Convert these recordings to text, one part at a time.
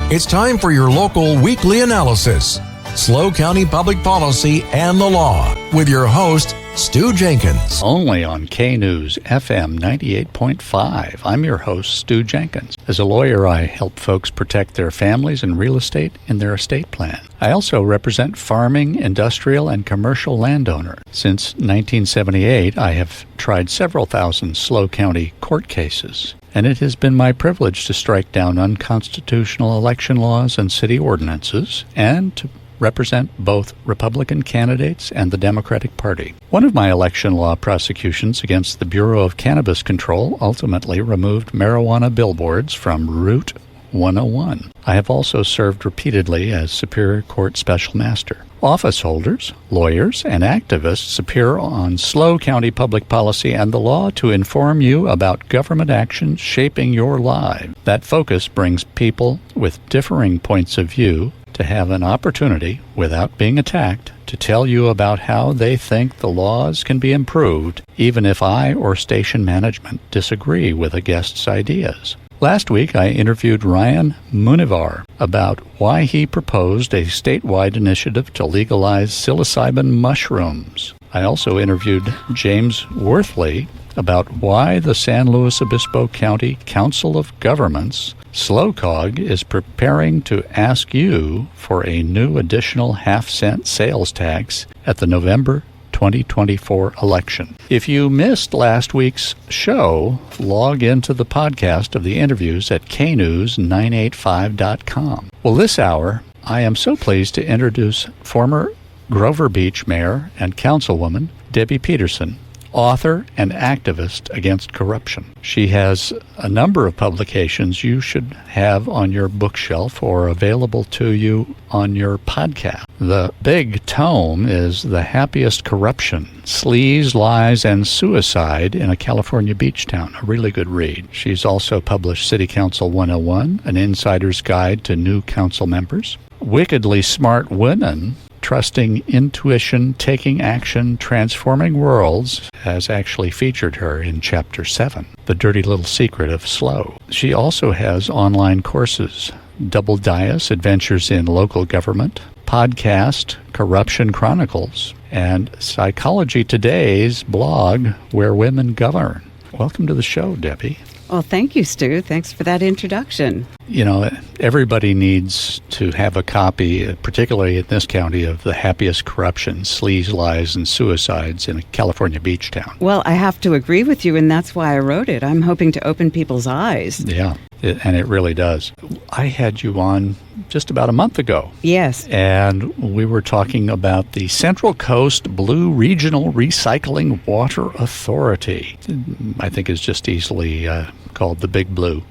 It's time for your local weekly analysis. SLO County Public Policy and the Law with your host, Stu Jenkins. Only on K-News FM 98.5. I'm your host, Stu Jenkins. As a lawyer, I help folks protect their families and real estate in their estate plan. I also represent farming, industrial, and commercial landowners. Since 1978, I have tried several thousand SLO County court cases, and it has been my privilege to strike down unconstitutional election laws and city ordinances, and to represent both Republican candidates and the Democratic Party. One of my election law prosecutions against the Bureau of Cannabis Control ultimately removed marijuana billboards from Route 101. I have also served repeatedly as Superior Court Special Master. Office holders, lawyers, and activists appear on SLO County Public Policy and the Law to inform you about government actions shaping your life. That focus brings people with differing points of view to have an opportunity, without being attacked, to tell you about how they think the laws can be improved, even if I or station management disagree with a guest's ideas. Last week, I interviewed Ryan Munivar about why he proposed a statewide initiative to legalize psilocybin mushrooms. I also interviewed James Worthley about why the San Luis Obispo County Council of Governments, SLOCOG, is preparing to ask you for a new additional half-cent sales tax at the November 2024 election. If you missed last week's show, log into the podcast of the interviews at knews985.com. Well, this hour, I am so pleased to introduce former Grover Beach Mayor and Councilwoman Debbie Peterson, author and activist against corruption. She has a number of publications you should have on your bookshelf or available to you on your podcast. The big tome is The Happiest Corruption: Sleaze, Lies, and Suicide in a California Beach Town, a really good read. She's also published City Council 101, An Insider's Guide to New Council Members, Wickedly Smart Women, Trusting Intuition, Taking Action, Transforming Worlds, has actually featured her in Chapter 7, The Dirty Little Secret of SLO. She also has online courses, Double Dias, Adventures in Local Government, podcast, Corruption Chronicles, and Psychology Today's blog, Where Women Govern. Welcome to the show, Debbie. Well, thank you, Stu. Thanks for that introduction. You know, everybody needs to have a copy, particularly in this county, of The Happiest Corruption: Sleaze, Lies, and Suicides in a California Beach Town. Well, I have to agree with you, and that's why I wrote it. I'm hoping to open people's eyes. Yeah, and it really does. I had you on just about a month ago. Yes. And we were talking about the Central Coast Blue Regional Recycling Water Authority. I think it's just easily called the Big Blue.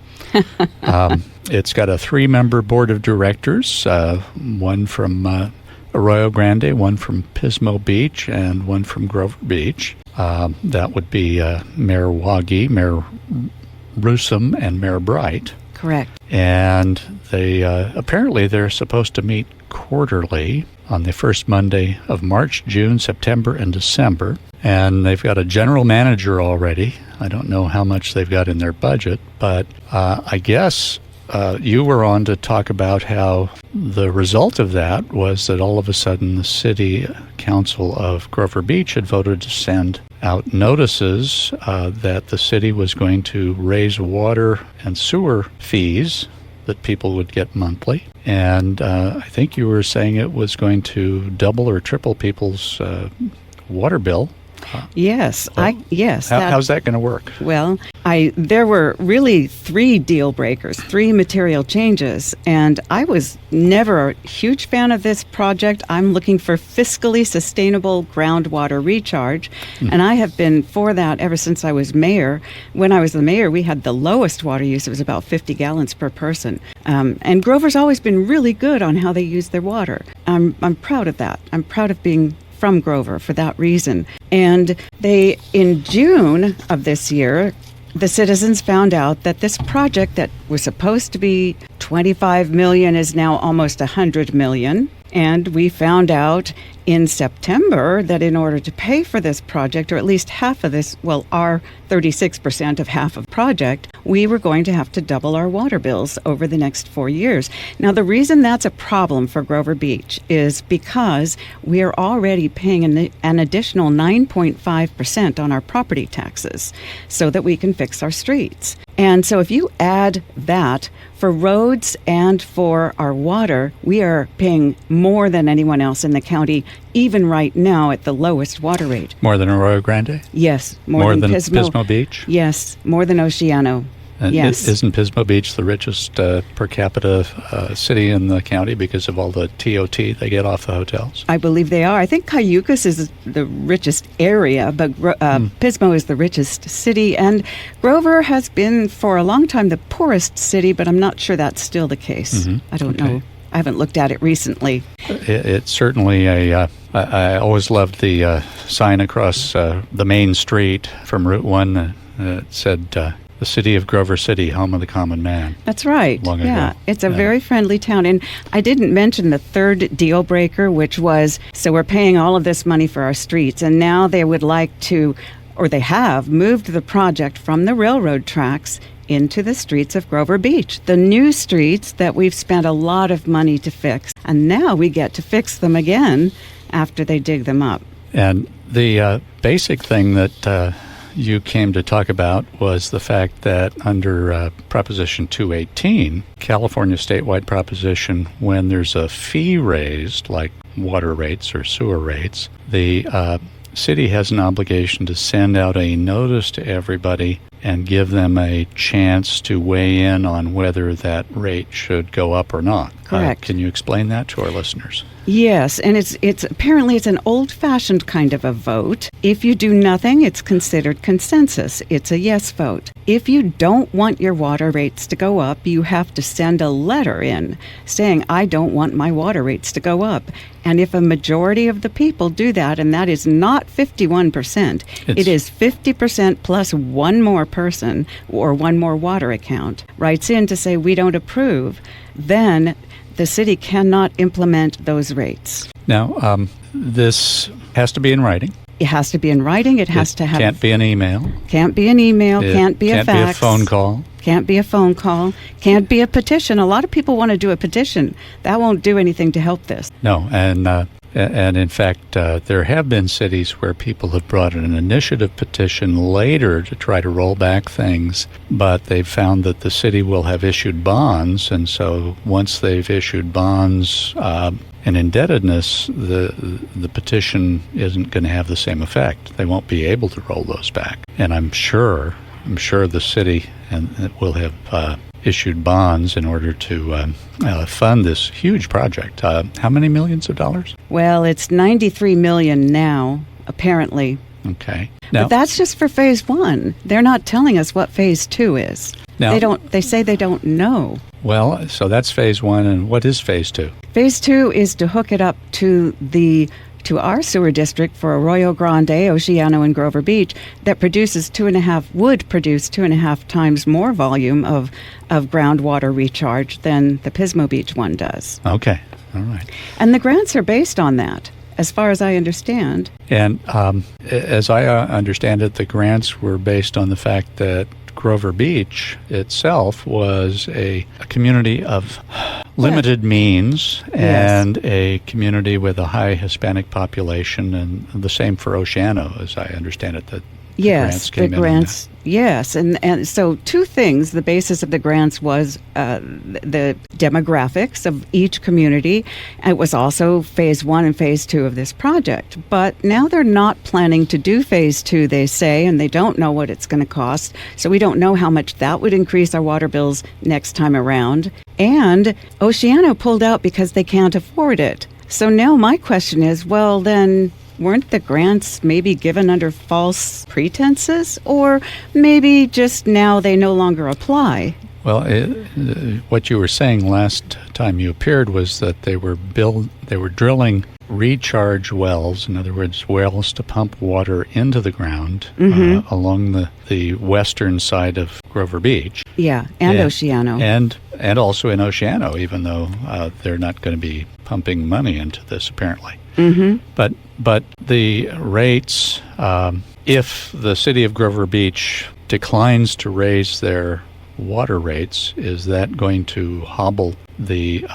It's got a 3-member board of directors, one from Arroyo Grande, one from Pismo Beach, and one from Grover Beach. That would be Mayor Waggy, Mayor Rusum, and Mayor Bright. Correct. And they apparently they're supposed to meet quarterly on the first Monday of March, June, September, and December. And they've got a general manager already. I don't know how much they've got in their budget, but I guess you were on to talk about how the result of that was that all of a sudden the City Council of Grover Beach had voted to send out notices that the city was going to raise water and sewer fees that people would get monthly. And I think you were saying it was going to double or triple people's water bill. Yes, yes. How's that going to work? Well, there were really 3 deal breakers, 3 material changes, and I was never a huge fan of this project. I'm looking for fiscally sustainable groundwater recharge, and I have been for that ever since I was mayor. When I was the mayor, we had the lowest water use. It was about 50 gallons per person, and Grover's always been really good on how they use their water. I'm proud of that. I'm proud of being from Grover for that reason. And in June of this year, the citizens found out that this project that was supposed to be $25 million is now almost $100 million. And we found out in September that in order to pay for this project, or at least half of this, well, our 36% of half of project, we were going to have to double our water bills over the next 4 years. Now, the reason that's a problem for Grover Beach is because we are already paying an additional 9.5% on our property taxes so that we can fix our streets. And so if you add that for roads and for our water, we are paying more than anyone else in the county, even right now at the lowest water rate. More than Arroyo Grande? Yes. More than Pismo Beach? Yes, more than Oceano. And yes. Isn't Pismo Beach the richest per capita city in the county because of all the TOT they get off the hotels? I believe they are. I think Cayucas is the richest area, but Pismo is the richest city. And Grover has been for a long time the poorest city, but I'm not sure that's still the case. Mm-hmm. I don't know. I haven't looked at it recently. It's certainly I always loved the sign across the main street from Route 1 that said, the city of Grover City, home of the common man. That's right. Long yeah, ago. It's a very friendly town. And I didn't mention the third deal breaker, which was, so we're paying all of this money for our streets, and now they would like to, or they have, moved the project from the railroad tracks into the streets of Grover Beach, the new streets that we've spent a lot of money to fix. And now we get to fix them again after they dig them up. And the basic thing that you came to talk about was the fact that under Proposition 218, California statewide proposition, when there's a fee raised, like water rates or sewer rates, the city has an obligation to send out a notice to everybody and give them a chance to weigh in on whether that rate should go up or not. Correct. Can you explain that to our listeners? Yes, and it's apparently it's an old-fashioned kind of a vote. If you do nothing, it's considered consensus. It's a yes vote. If you don't want your water rates to go up, you have to send a letter in saying, I don't want my water rates to go up. And if a majority of the people do that, and that is not 51%, it is 50% plus one more person or one more water account writes in to say we don't approve, then the city cannot implement those rates. Now, this has to be in writing. It has to be in writing. It has to have... Can't be an email. Can't be an email. Can't be a fax. Can't be a phone call. Can't be a phone call. Can't be a petition. A lot of people want to do a petition. That won't do anything to help this. No, and in fact, there have been cities where people have brought an initiative petition later to try to roll back things, but they've found that the city will have issued bonds, and so once they've issued bonds and indebtedness, the petition isn't going to have the same effect. They won't be able to roll those back. And I'm sure the city will have issued bonds in order to fund this huge project. How many millions of dollars? Well, it's $93 million now, apparently. Okay. Now, but that's just for phase one. They're not telling us what phase two is. Now, They say they don't know. Well, so that's phase one, and what is phase two? Phase two is to hook it up to our sewer district for Arroyo Grande, Oceano, and Grover Beach that would produce 2.5 times more volume of groundwater recharge than the Pismo Beach one does. Okay, all right. And the grants are based on that, as far as I understand. And as I understand it, the grants were based on the fact that Grover Beach itself was a community of limited means and a community with a high Hispanic population, and the same for Oceano, as I understand it, that yes, the grants yes. And so two things. The basis of the grants was the demographics of each community. It was also phase one and phase two of this project. But now they're not planning to do phase two, they say, and they don't know what it's going to cost. So we don't know how much that would increase our water bills next time around. And Oceano pulled out because they can't afford it. So now my question is, well, then weren't the grants maybe given under false pretenses? Or maybe just now they no longer apply? Well, what you were saying last time you appeared was that they were drilling recharge wells, in other words, wells to pump water into the ground along the western side of Grover Beach. Yeah, and Oceano. And also in Oceano, even though they're not going to be pumping money into this, apparently. But the rates, if the city of Grover Beach declines to raise their water rates, is that going to hobble the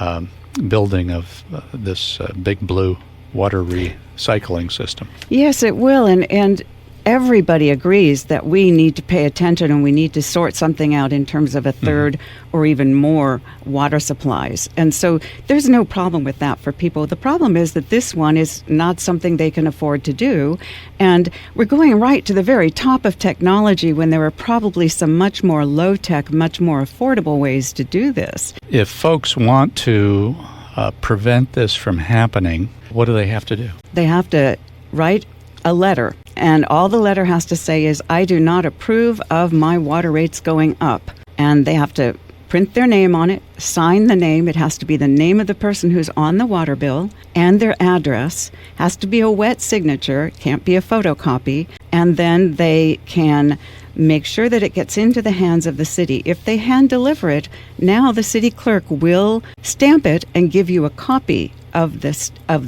building of this big blue water recycling system? Yes, it will, and everybody agrees that we need to pay attention and we need to sort something out in terms of a third or even more water supplies. And so there's no problem with that for people. The problem is that this one is not something they can afford to do. And we're going right to the very top of technology when there are probably some much more low-tech, much more affordable ways to do this. If folks want to prevent this from happening, what do they have to do? They have to write a letter, and all the letter has to say is, I do not approve of my water rates going up. And they have to print their name on it, sign the name. It has to be the name of the person who's on the water bill and their address. Has to be a wet signature, can't be a photocopy. And then they can make sure that it gets into the hands of the city. If they hand deliver it, now the city clerk will stamp it and give you a copy of the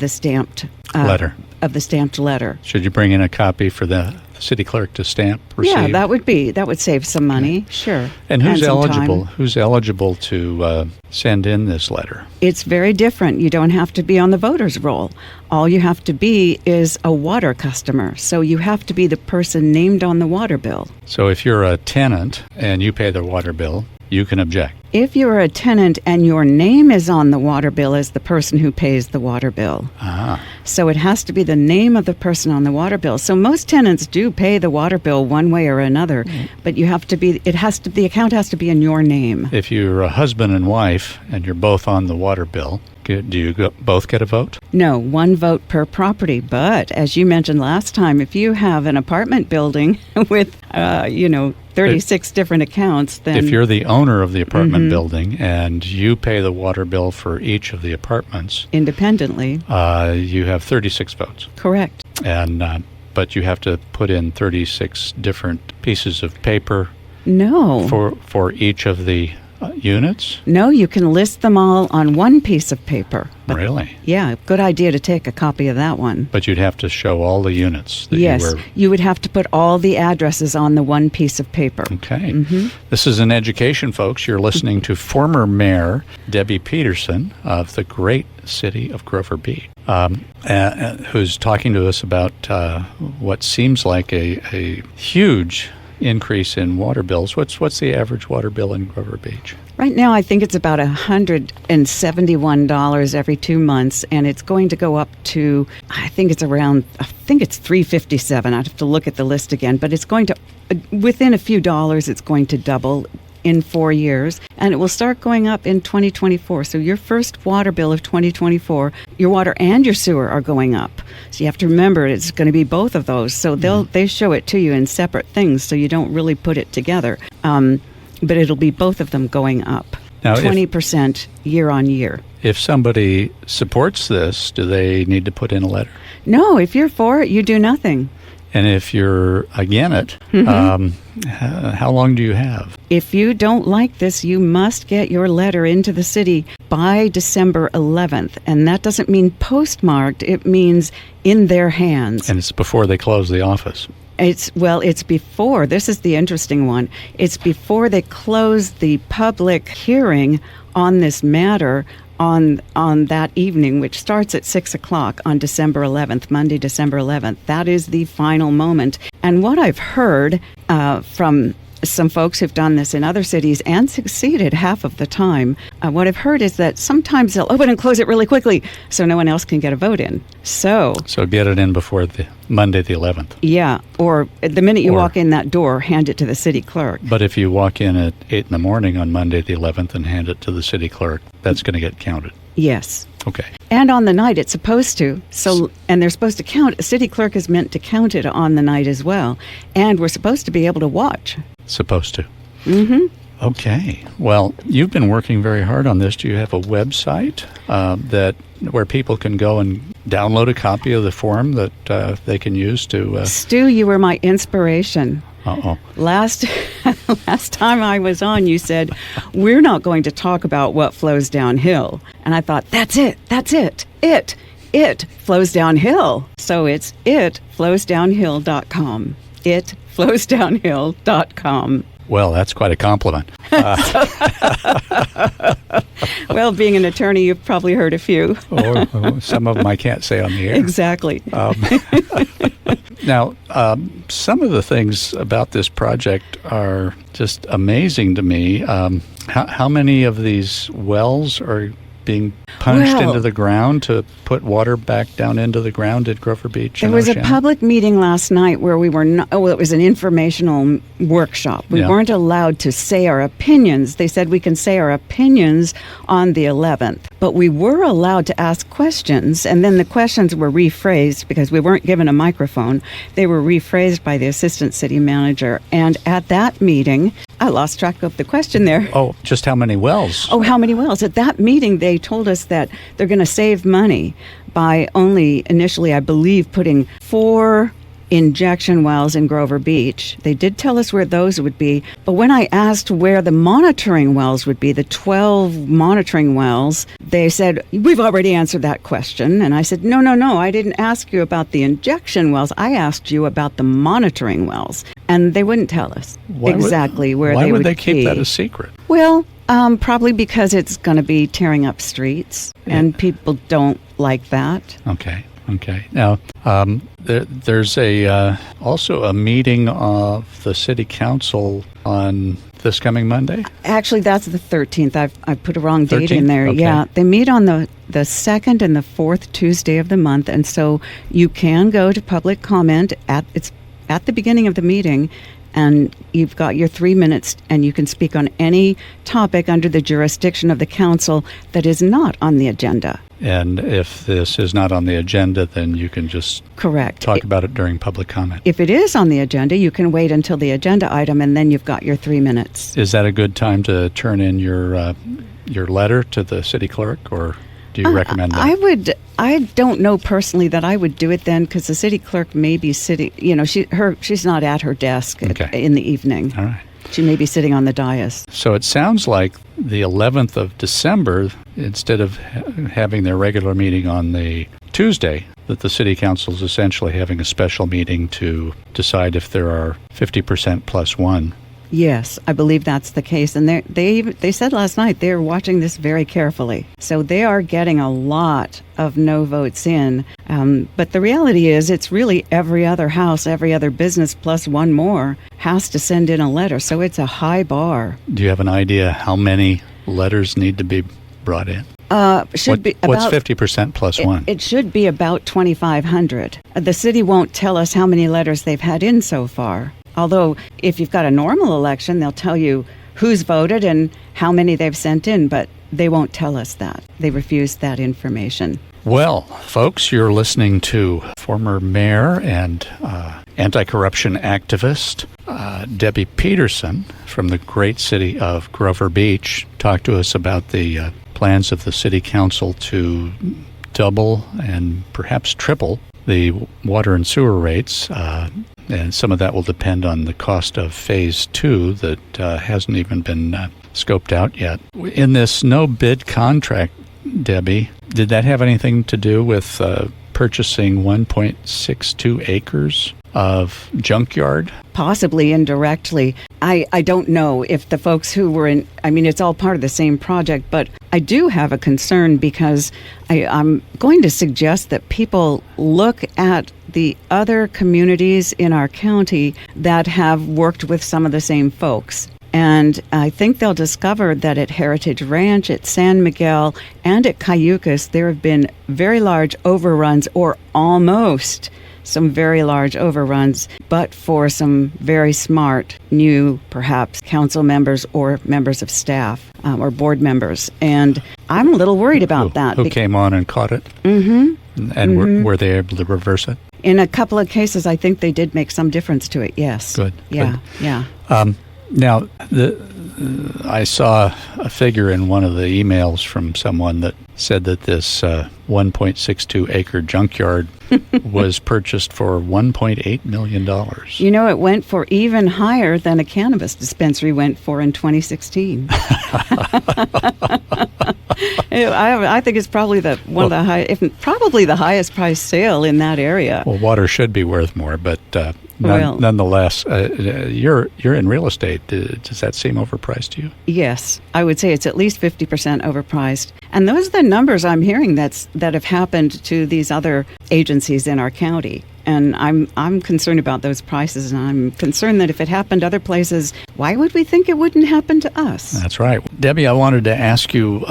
stamped letter. Of the stamped letter. Should you bring in a copy for the city clerk to stamp, receive? Yeah, that would save some money, sure. And who's some eligible? time. Who's eligible to send in this letter? It's very different. You don't have to be on the voters roll. All you have to be is a water customer. So you have to be the person named on the water bill. So if you're a tenant and you pay the water bill, you can object. If you're a tenant and your name is on the water bill as the person who pays the water bill. So it has to be the name of the person on the water bill. So most tenants do pay the water bill one way or another, but the account has to be in your name. If you're a husband and wife and you're both on the water bill, do you both get a vote? No, one vote per property. But as you mentioned last time, if you have an apartment building with, 36 different accounts, then... If you're the owner of the apartment building and you pay the water bill for each of the apartments... Independently. You have 36 votes. Correct. And but you have to put in 36 different pieces of paper... No. For each of the units? No, you can list them all on one piece of paper. Really? Yeah, good idea to take a copy of that one. But you'd have to show all the units that yes, you would have to put all the addresses on the one piece of paper. Okay. This is an education, folks. You're listening to former Mayor Debbie Peterson of the great city of Grover Beach, who's talking to us about what seems like a huge increase in water bills. What's the average water bill in Grover Beach? Right now, I think it's about $171 every 2 months, and it's going to go up to, I think it's $357. I'd have to look at the list again, but it's going to, within a few dollars, it's going to double in 4 years, and it will start going up in 2024. So your first water bill of 2024, your water and your sewer are going up. So you have to remember it's going to be both of those. So they show it to you in separate things, so you don't really put it together. But it'll be both of them going up, now, 20% year on year. If somebody supports this, do they need to put in a letter? No, if you're for it, you do nothing. And if you're against it, how long do you have? If you don't like this, you must get your letter into the city by December 11th. And that doesn't mean postmarked. It means in their hands. And it's before they close the office. It's before. This is the interesting one. It's before they close the public hearing on this matter on that evening, which starts at 6 o'clock on December 11th, Monday, December 11th. That is the final moment. And what I've heard from some folks who've done this in other cities and succeeded half of the time, what I've heard is that sometimes they'll open and close it really quickly so no one else can get a vote in. So get it in before the Monday the 11th. Yeah, or the minute you walk in that door, hand it to the city clerk. But if you walk in at 8 in the morning on Monday the 11th and hand it to the city clerk, that's going to get counted. Yes. Okay. And on the night, it's supposed to. And they're supposed to count. A city clerk is meant to count it on the night as well. And we're supposed to be able to watch. Supposed to. Okay. Well, you've been working very hard on this. Do you have a website where people can go and download a copy of the form that they can use to... Stu, you were my inspiration. Uh-oh. Last time I was on, you said, we're not going to talk about what flows downhill. And I thought, that's it. It flows downhill. So it's itflowsdownhill.com. Itflowsdownhill.com. Well, that's quite a compliment. Well, being an attorney, you've probably heard a few. Some of them I can't say on the air. Exactly. Now, some of the things about this project are just amazing to me. How many of these wells are being punched into the ground to put water back down into the ground at Grover Beach? There was a public meeting last night where we were not, it was an informational workshop. We weren't allowed to say our opinions. They said we can say our opinions on the 11th, but we were allowed to ask questions, and then the questions were rephrased because we weren't given a microphone. They were rephrased by the assistant city manager, and at that meeting, I lost track of the question there. Oh, just how many wells? Oh, how many wells? At that meeting, they told us that they're going to save money by only initially, I believe, putting 4 injection wells in Grover Beach. They did tell us where those would be, but when I asked where the monitoring wells would be, the 12 monitoring wells, they said, we've already answered that question. And I said, no, I didn't ask you about the injection wells. I asked you about the monitoring wells. And they wouldn't tell us where they would be. Why would they keep that a secret? Well, probably because it's going to be tearing up streets, and people don't like that. Okay. Now, there's also a meeting of the city council on this coming Monday? Actually, that's the 13th. I put a wrong date 13th? in there. Okay. Yeah, they meet on the 2nd and the 4th Tuesday of the month, and so you can go to public comment at the beginning of the meeting, and you've got your 3 minutes, and you can speak on any topic under the jurisdiction of the council that is not on the agenda. And if this is not on the agenda, then you can just talk about it during public comment. If it is on the agenda, you can wait until the agenda item, and then you've got your 3 minutes. Is that a good time to turn in your letter to the city clerk, or do you recommend that? I don't know personally that I would do it then, because the city clerk may be sitting, she's not at her desk in the evening. All right. She may be sitting on the dais. So it sounds like the 11th of December, instead of having their regular meeting on the Tuesday, that the city council is essentially having a special meeting to decide if there are 50% plus one. Yes, I believe that's the case. And they said last night they're watching this very carefully. So they are getting a lot of no votes in. But the reality is it's really every other house, every other business plus one more has to send in a letter. So it's a high bar. Do you have an idea how many letters need to be brought in? What's 50% plus one? It should be about 2,500. The city won't tell us how many letters they've had in so far. Although, if you've got a normal election, they'll tell you who's voted and how many they've sent in, but they won't tell us that. They refuse that information. Well, folks, you're listening to former mayor and anti-corruption activist Debbie Peterson from the great city of Grover Beach talk to us about the plans of the city council to double and perhaps triple the water and sewer rates. And some of that will depend on the cost of Phase 2 that hasn't even been scoped out yet. In this no-bid contract, Debbie, did that have anything to do with purchasing 1.62 acres of junkyard? Possibly indirectly. I don't know if the folks who were in, it's all part of the same project, but I do have a concern because I'm going to suggest that people look at the other communities in our county that have worked with some of the same folks. And I think they'll discover that at Heritage Ranch, at San Miguel, and at Cayucas, there have been very large overruns, or almost some very large overruns, but for some very smart new, perhaps, council members or members of staff or board members. And I'm a little worried about that. Who came on and caught it? Mm-hmm. And were they able to reverse it? In a couple of cases, I think they did make some difference to it, yes. Good. Yeah, Good. yeah. Now, I saw a figure in one of the emails from someone that said that this 1.62 acre junkyard was purchased for $1.8 million. It went for even higher than a cannabis dispensary went for in 2016. I think it's probably one of the high, if probably the highest price sale in that area. Well, water should be worth more, but nonetheless, you're in real estate. Does that seem overpriced to you? Yes, I would say it's at least 50% overpriced. And those are the numbers I'm hearing that have happened to these other agencies in our county. And I'm concerned about those prices, and I'm concerned that if it happened other places, why would we think it wouldn't happen to us? That's right. Debbie, I wanted to ask you,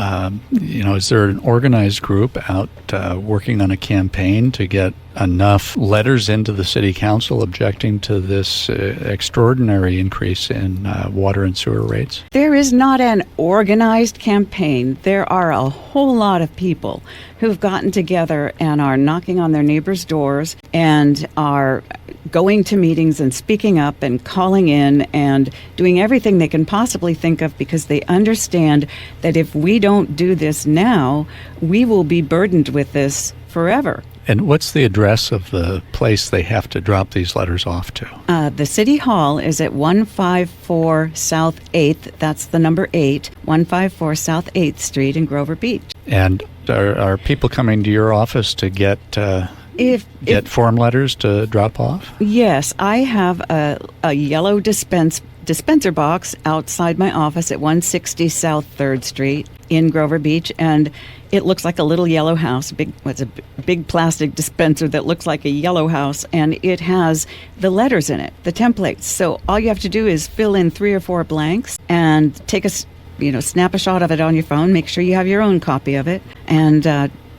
is there an organized group out working on a campaign to get enough letters into the city council objecting to this extraordinary increase in water and sewer rates? There is not an organized campaign. There are a whole lot of people who've gotten together and are knocking on their neighbors' doors and are going to meetings and speaking up and calling in and doing everything they can possibly think of, because they understand that if we don't do this now, we will be burdened with this forever. And what's the address of the place they have to drop these letters off to? The City Hall is at 154 South 8th, that's the number 8, 154 South 8th Street in Grover Beach. And are people coming to your office to get form letters to drop off? Yes, I have a yellow dispenser box outside my office at 160 South 3rd Street in Grover Beach, and it looks like a little yellow house. It's a big plastic dispenser that looks like a yellow house, and it has the letters in it, the templates. So all you have to do is fill in 3 or 4 blanks and take snap a shot of it on your phone. Make sure you have your own copy of it, and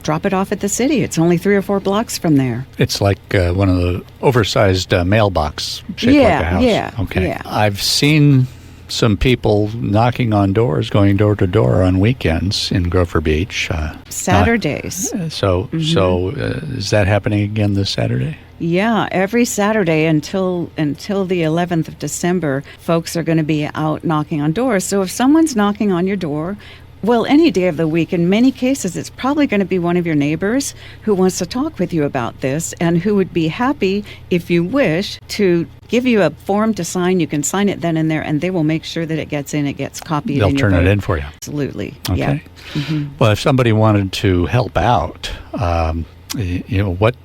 drop it off at the city. It's only 3 or 4 blocks from there. It's like one of the oversized mailbox shaped like a house. Yeah. Okay. Yeah. I've seen some people knocking on doors, going door to door on weekends in Grover Beach. Saturdays. So is that happening again this Saturday? Yeah, every Saturday until the 11th of December, folks are going to be out knocking on doors. So if someone's knocking on your door, well, any day of the week, in many cases, it's probably going to be one of your neighbors who wants to talk with you about this and who would be happy, if you wish, to give you a form to sign. You can sign it then and there, and they will make sure that it gets copied. They'll turn it in for you. Absolutely. Okay. Yeah. Mm-hmm. Well, if somebody wanted to help out, what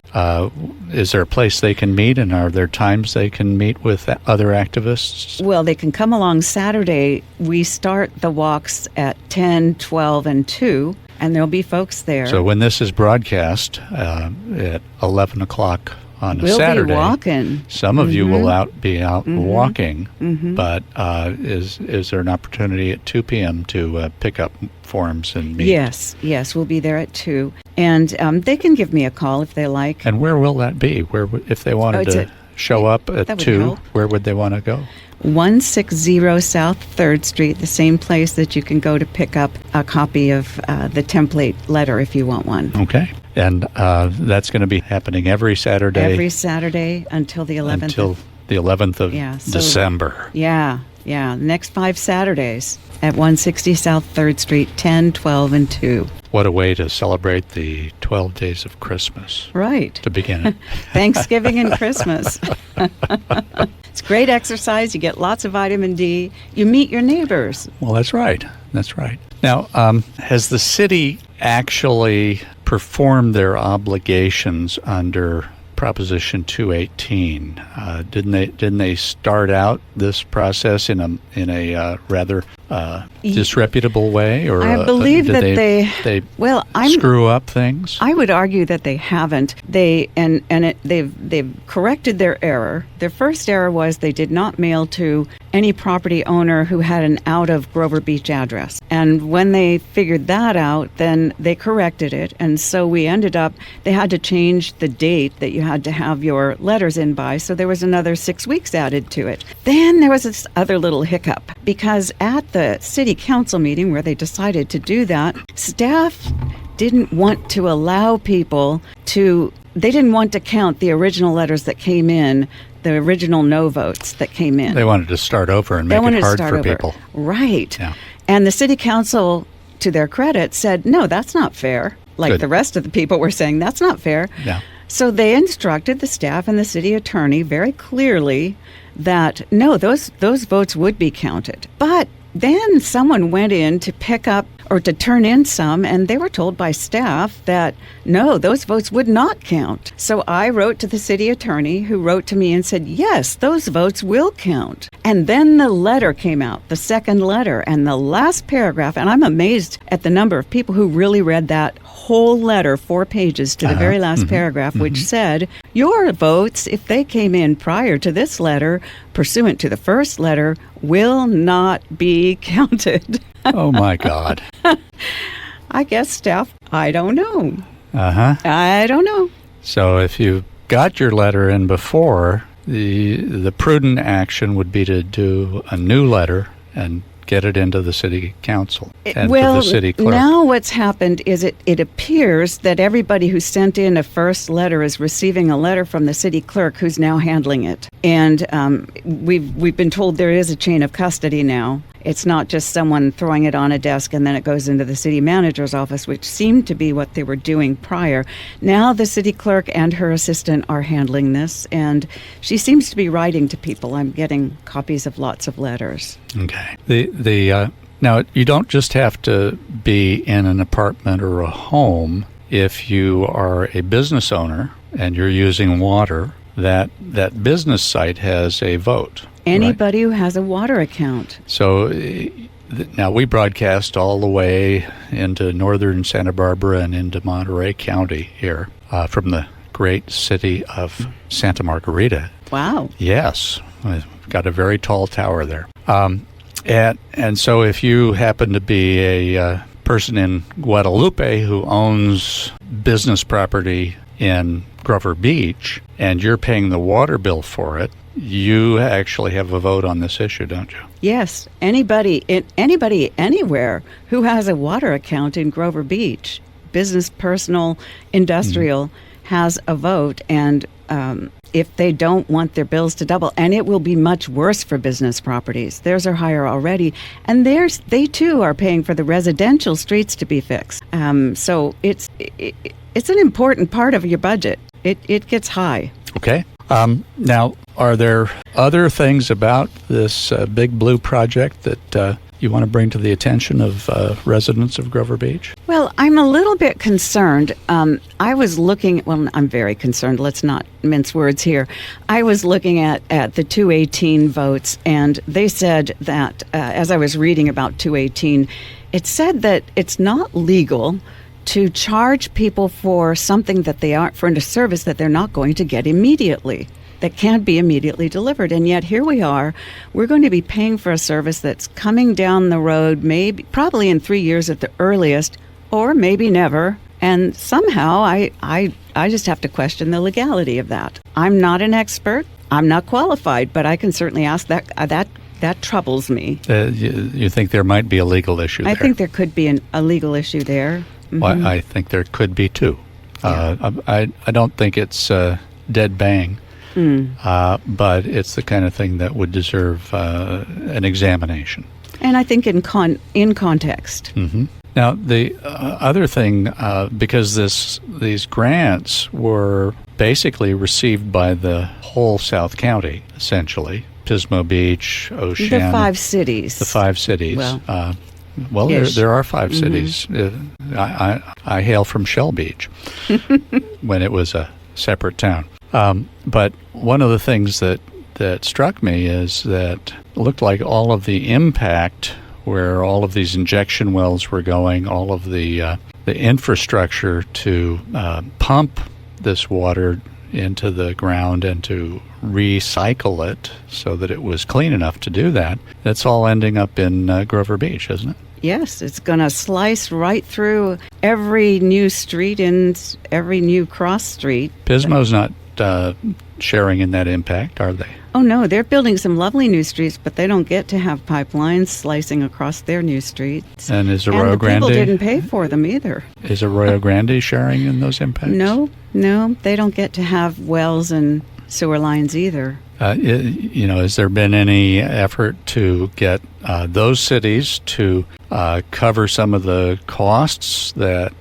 is there a place they can meet, and are there times they can meet with other activists? Well, they can come along Saturday. We start the walks at 10, 12, and 2, and there'll be folks there. So when this is broadcast at 11 o'clock on a Saturday, we'll be walking. Some of you will be out walking, but is there an opportunity at 2 p.m. to pick up forms and meet? Yes, we'll be there at 2. And they can give me a call if they like. And where will that be? If they wanted to show up at 2, where would they want to go? 160 South 3rd Street, the same place that you can go to pick up a copy of the template letter if you want one. Okay. And that's going to be happening every Saturday? Every Saturday until the 11th. Until the 11th of December. Yeah. The next 5 Saturdays at 160 South 3rd Street, 10, 12, and 2. What a way to celebrate the 12 days of Christmas. Right. To begin it. Thanksgiving and Christmas. It's great exercise. You get lots of vitamin D. You meet your neighbors. Well, that's right. Now, has the city actually performed their obligations under Proposition 218? Didn't they start out this process in a rather disreputable way, or I believe that they screw up things? I would argue that they haven't. They've corrected their error. Their first error was they did not mail to any property owner who had an out of Grover Beach address. And when they figured that out, then they corrected it. And so we ended up, they had to change the date that you had to have your letters in by. So there was another 6 weeks added to it. Then there was this other little hiccup, because at the city council meeting where they decided to do that, staff didn't want to allow people to, they didn't want to count the original letters that came in the original no votes that came in. They wanted to start over and make it hard for people. Right. Yeah. And the city council, to their credit, said, no, that's not fair. Like Good. the rest of the people were saying, that's not fair. Yeah. So they instructed the staff and the city attorney very clearly that, no, those votes would be counted. But then someone went in to pick up or to turn in some, and they were told by staff that, no, those votes would not count. So I wrote to the city attorney, who wrote to me and said, yes, those votes will count. And then the letter came out, the second letter, and the last paragraph, and I'm amazed at the number of people who really read that whole letter, 4 pages, to the very last paragraph, which said, your votes, if they came in prior to this letter, pursuant to the first letter, will not be counted. Oh, my God. I guess staff, I don't know. Uh-huh. I don't know. So if you got your letter in before, the prudent action would be to do a new letter and get it into the city council and to the city clerk. Now what's happened is it appears that everybody who sent in a first letter is receiving a letter from the city clerk, who's now handling it. And we've been told there is a chain of custody now. It's not just someone throwing it on a desk and then it goes into the city manager's office, which seemed to be what they were doing prior. Now the city clerk and her assistant are handling this, and she seems to be writing to people. I'm getting copies of lots of letters. Okay. Now, you don't just have to be in an apartment or a home. If you are a business owner and you're using water, that business site has a vote. Anybody who has a water account. So now we broadcast all the way into northern Santa Barbara and into Monterey County here from the great city of Santa Margarita. Wow. Yes. We've got a very tall tower there. And so if you happen to be a person in Guadalupe who owns business property in Grover Beach and you're paying the water bill for it, you actually have a vote on this issue, don't you? Yes. Anybody anywhere who has a water account in Grover Beach, business, personal, industrial, has a vote. And if they don't want their bills to double, and it will be much worse for business properties. Theirs are higher already. And they too are paying for the residential streets to be fixed. So it's an important part of your budget. It gets high. Okay. Now, are there other things about this Big Blue project that you want to bring to the attention of residents of Grover Beach? Well, I'm a little bit concerned. I was looking, well, I'm very concerned. Let's not mince words here. I was looking at the 218 votes, and they said that, as I was reading about 218, it said that it's not legal to charge people for something that they aren't, for a service that they're not going to get immediately, that can't be immediately delivered. And yet here we are, we're going to be paying for a service that's coming down the road, probably in 3 years at the earliest, or maybe never. And somehow I just have to question the legality of that. I'm not an expert, I'm not qualified, but I can certainly ask that troubles me. You think there might be a legal issue there? I think there could be a legal issue there. Mm-hmm. Well, I think there could be too. Yeah. I don't think it's dead bang, but it's the kind of thing that would deserve an examination. And I think in context. Mm-hmm. Now, the other thing, because these grants were basically received by the whole South County, essentially, Pismo Beach, Ocean. The 5 cities. The 5 cities. Well, there are 5 cities. I hail from Shell Beach when it was a separate town. But one of the things that struck me is that it looked like all of the impact where all of these injection wells were going, all of the infrastructure to pump this water into the ground and to recycle it so that it was clean enough to do that, that's all ending up in Grover Beach, isn't it? Yes, it's going to slice right through every new street and every new cross street. Pismo's not sharing in that impact, are they? Oh, no, they're building some lovely new streets, but they don't get to have pipelines slicing across their new streets. And is Arroyo Grande... people didn't pay for them either. Is Arroyo Grande sharing in those impacts? No, they don't get to have wells and sewer lines either. Has there been any effort to get those cities to cover some of the costs that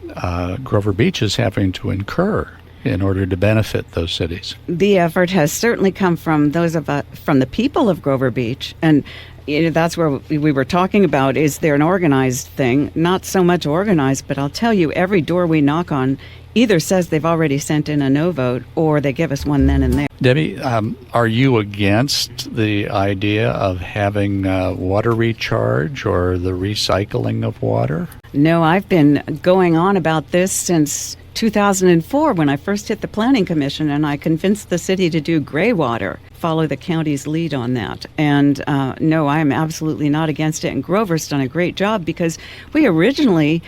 Grover Beach is having to incur in order to benefit those cities? The effort has certainly come from from the people of Grover Beach, and that's where we were talking about, is there an organized thing? Not so much organized, but I'll tell you, every door we knock on either says they've already sent in a no vote, or they give us one then and there. Debbie, are you against the idea of having water recharge or the recycling of water? No, I've been going on about this since 2004 when I first hit the Planning Commission, and I convinced the city to do gray water, follow the county's lead on that. And no, I'm absolutely not against it. And Grover's done a great job, because we originally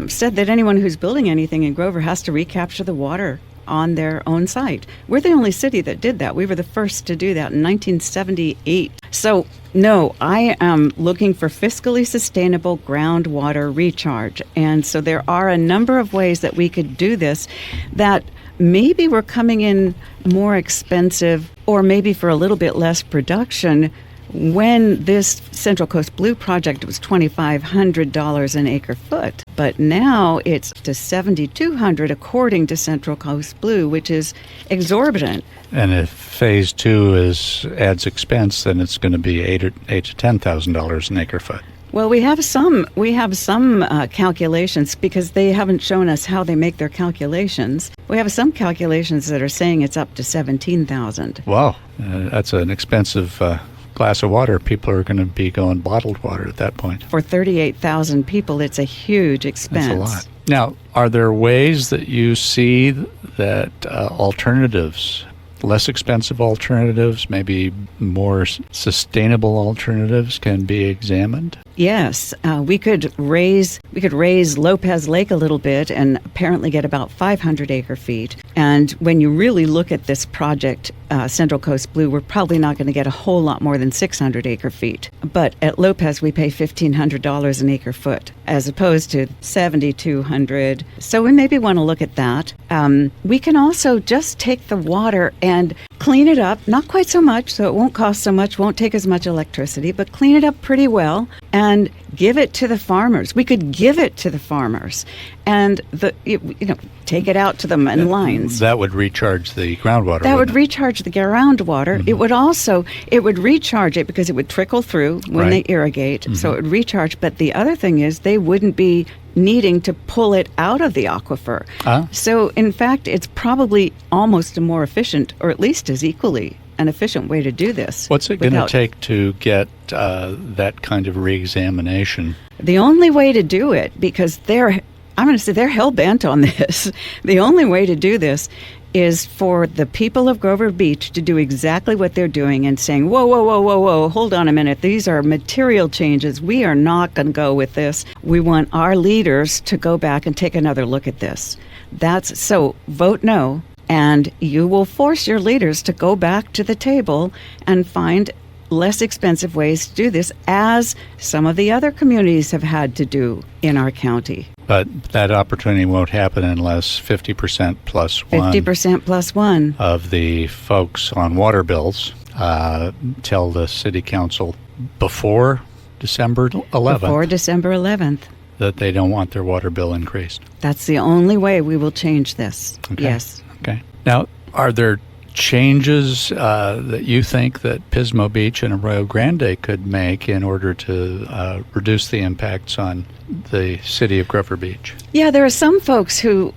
said that anyone who's building anything in Grover has to recapture the water on their own site. We're the only city that did that. We were the first to do that in 1978. So, no, I am looking for fiscally sustainable groundwater recharge. And so there are a number of ways that we could do this that maybe were coming in more expensive, or maybe for a little bit less production. When this Central Coast Blue project was $2,500 an acre foot, but now it's to $7,200 according to Central Coast Blue, which is exorbitant. And if phase 2 adds expense, then it's going to be $8,000 to $10,000 an acre foot. Well, we have some calculations, because they haven't shown us how they make their calculations. We have some calculations that are saying it's up to $17,000. Wow, that's an expensive glass of water. People are going to be going bottled water at that point. For 38,000 people, it's a huge expense. That's a lot. Now, are there ways that you see that alternatives, less expensive alternatives, maybe more sustainable alternatives, can be examined? Yes, we could raise Lopez Lake a little bit and apparently get about 500 acre feet. And when you really look at this project, Central Coast Blue, we're probably not going to get a whole lot more than 600 acre feet. But at Lopez, we pay $1,500 an acre foot, as opposed to $7,200. So we maybe want to look at that. We can also just take the water and clean it up, not quite so much, so it won't cost so much, won't take as much electricity, but clean it up pretty well and give it to the farmers. We could give it to the farmers and take it out to them in lines. That would recharge the groundwater. That would recharge the groundwater. Mm-hmm. It would recharge it, because it would trickle through when they irrigate. Mm-hmm. So it would recharge. But the other thing is, they wouldn't be needing to pull it out of the aquifer. So in fact, it's probably almost a more efficient, or at least as equally an efficient way to do this. What's it going to take to get that kind of reexamination? The only way to do it, because they're hell-bent on this, the only way to do this is for the people of Grover Beach to do exactly what they're doing and saying, whoa, hold on a minute. These are material changes. We are not going to go with this. We want our leaders to go back and take another look at this. So vote no, and you will force your leaders to go back to the table and find less expensive ways to do this, as some of the other communities have had to do in our county. But that opportunity won't happen unless 50% plus one. 50% plus one of the folks on water bills tell the city council before December 11th. Before December 11th. That they don't want their water bill increased. That's the only way we will change this. Okay. Yes. Okay. Now, are there changes that you think that Pismo Beach and Arroyo Grande could make in order to reduce the impacts on the city of Grover Beach? Yeah, there are some folks who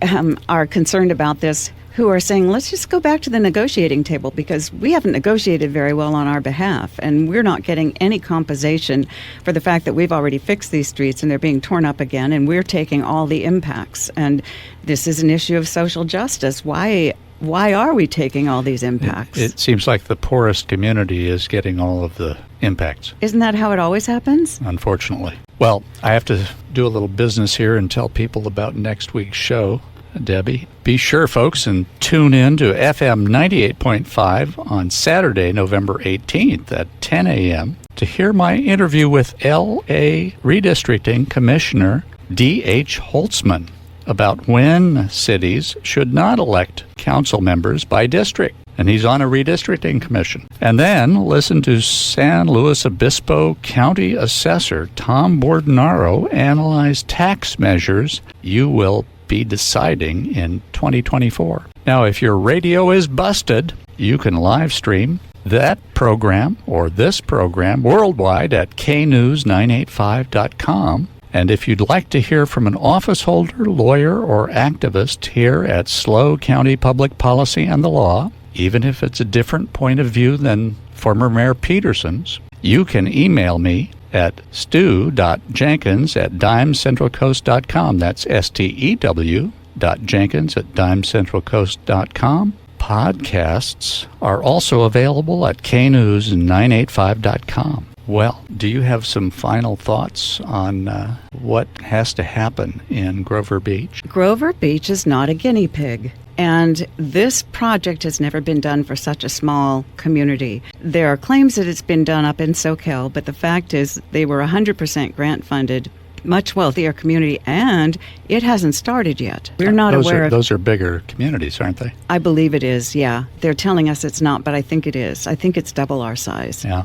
are concerned about this, who are saying, let's just go back to the negotiating table, because we haven't negotiated very well on our behalf, and we're not getting any compensation for the fact that we've already fixed these streets and they're being torn up again, and we're taking all the impacts. And this is an issue of social justice. Why are we taking all these impacts? It seems like the poorest community is getting all of the impacts. Isn't that how it always happens? Unfortunately. Well, I have to do a little business here and tell people about next week's show, Debbie. Be sure, folks, and tune in to FM 98.5 on Saturday, November 18th at 10 a.m. to hear my interview with L.A. Redistricting Commissioner D.H. Holtzman about when cities should not elect council members by district. and he's on a redistricting commission. And then listen to San Luis Obispo County Assessor Tom Bordenaro analyze tax measures you will be deciding in 2024. Now, if your radio is busted, you can live stream that program or this program worldwide at knews985.com. And if you'd like to hear from an office holder, lawyer, or activist here at SLO County Public Policy and the Law, even if it's a different point of view than former Mayor Peterson's, you can email me at stew.jenkins@dimecentralcoast.com. That's stew.jenkins@dimecentralcoast.com. Podcasts are also available at knews985.com. Well, do you have some final thoughts on what has to happen in Grover Beach? Grover Beach is not a guinea pig. And this project has never been done for such a small community. There are claims that it's been done up in SoCal, but the fact is they were 100% grant funded, much wealthier community, and it hasn't started yet. We're not aware of... Those are bigger communities, aren't they? I believe it is, yeah. They're telling us it's not, but I think it is. I think it's double our size. Yeah.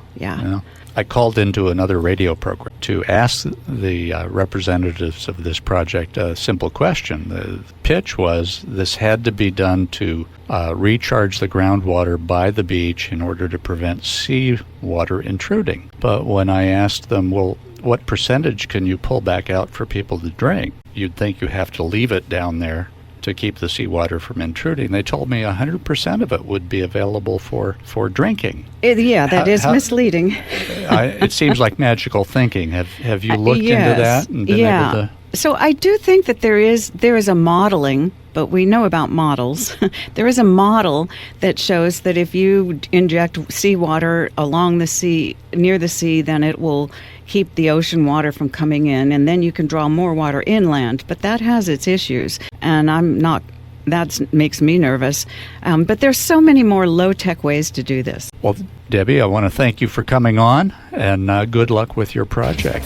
I called into another radio program to ask the representatives of this project a simple question. The pitch was this had to be done to recharge the groundwater by the beach in order to prevent seawater intruding. But when I asked them, well, what percentage can you pull back out for people to drink? You'd think you have to leave it down there to keep the seawater from intruding. They told me 100% of it would be available for drinking. That is misleading. It seems like magical thinking. Have you looked into that and been able to... So I do think that there is a modeling, but we know about models. There is a model that shows that if you inject seawater along the sea, near the sea, then it will keep the ocean water from coming in, and then you can draw more water inland. But that has its issues, and that makes me nervous. But there's so many more low-tech ways to do this. Well, Debbie, I want to thank you for coming on, and good luck with your project.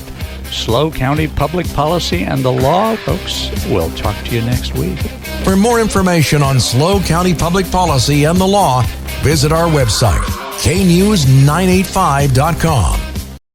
SLO County Public Policy and the Law, folks. We'll talk to you next week. For more information on SLO County Public Policy and the Law, visit our website, knews985.com.